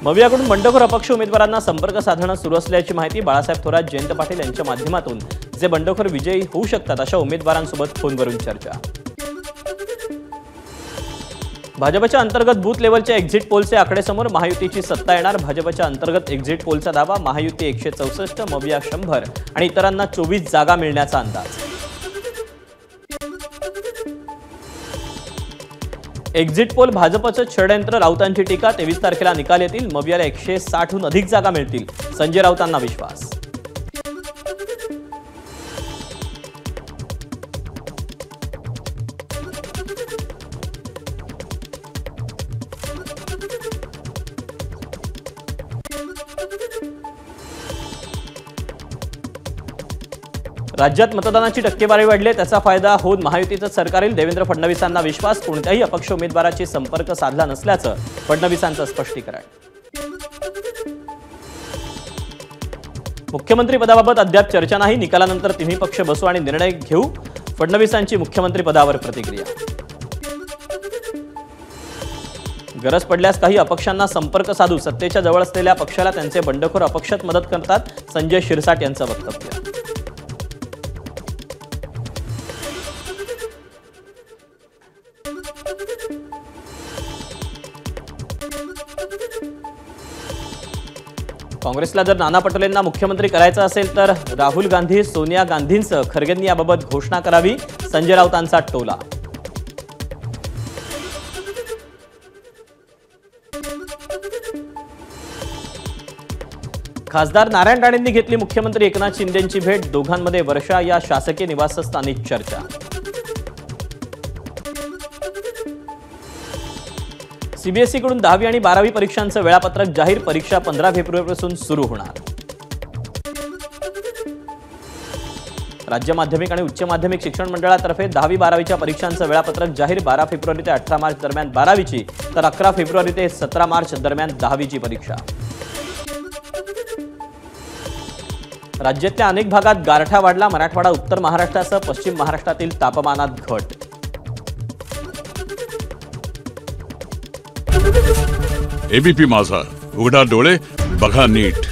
मवियाकडून बंडखोर अपक्ष उमेदवारांना संपर्क साधणं सुरू असल्याची माहिती बाळासाहेब थोरात, जयंत पाटील यांच्या माध्यमातून जे बंडखोर विजयी होऊ शकतात अशा उमेदवारांसोबत फोनवरून चर्चा। भाजपच्या अंतर्गत बूथ लेवलच्या एक्झिट पोलचे आकडे समोर, महायुतीची सत्ता येणार। भाजपच्या अंतर्गत एक्झिट पोलचा दावा, महायुती 164, मविया 100 आणि इतरांना 24 जागा मिळण्याचा अंदाज। एक्झिट पोल भाजपचं षडयंत्र, राऊतांची टीका। 23 तारखेला निकाल येतील, मवियाला 160हून अधिक जागा मिळतील, संजय राऊतांना विश्वास। राज्यात मतदानाची टक्केवारी वाढली, त्याचा फायदा होत महायुतीचं सरकार येईल, देवेंद्र फडणवीसांना विश्वास। कोणत्याही अपक्ष उमेदवाराची संपर्क साधला नसल्याचं फडणवीसांचं स्पष्टीकरण। मुख्यमंत्री पदाबाबत अद्याप चर्चा नाही, निकालानंतर तिन्ही पक्ष बसू आणि निर्णय घेऊ, फडणवीसांची मुख्यमंत्री पदावर प्रतिक्रिया। गरज पडल्यास काही अपक्षांना संपर्क साधू, सत्तेच्या जवळ असलेल्या पक्षाला त्यांचे बंडखोर अपक्षात मदत करतात, संजय शिरसाट यांचं वक्तव्य। काँग्रेसला जर नाना पटोलेंना मुख्यमंत्री करायचं असेल तर राहुल गांधी, सोनिया गांधींसह खरगेंनी याबाबत घोषणा करावी, संजय राऊतांचा टोला। खासदार नारायण राणेंनी घेतली मुख्यमंत्री एकनाथ शिंदेंची भेट, दोघांमध्ये वर्षा या शासकीय निवासस्थानी चर्चा। सीबीएसईकडून 10वी आणि 12वी परीक्षांचं वेळापत्रक जाहीर, परीक्षा 15 फेब्रुवारीपासून सुरू होणार। राज्य माध्यमिक आणि उच्च माध्यमिक शिक्षण मंडळातर्फे 10वी 12वीच्या परीक्षांचं वेळापत्रक जाहीर, 12 फेब्रुवारी ते 18 मार्च दरम्यान 12वीची, तर 11 फेब्रुवारी ते 17 मार्च दरम्यान 10वीची परीक्षा। राज्यातल्या अनेक भागात गारठा वाढला, मराठवाडा, उत्तर महाराष्ट्रासह पश्चिम महाराष्ट्रातील तापमानात घट। एबीपी माझा, उघडा डोळे बघा नीट।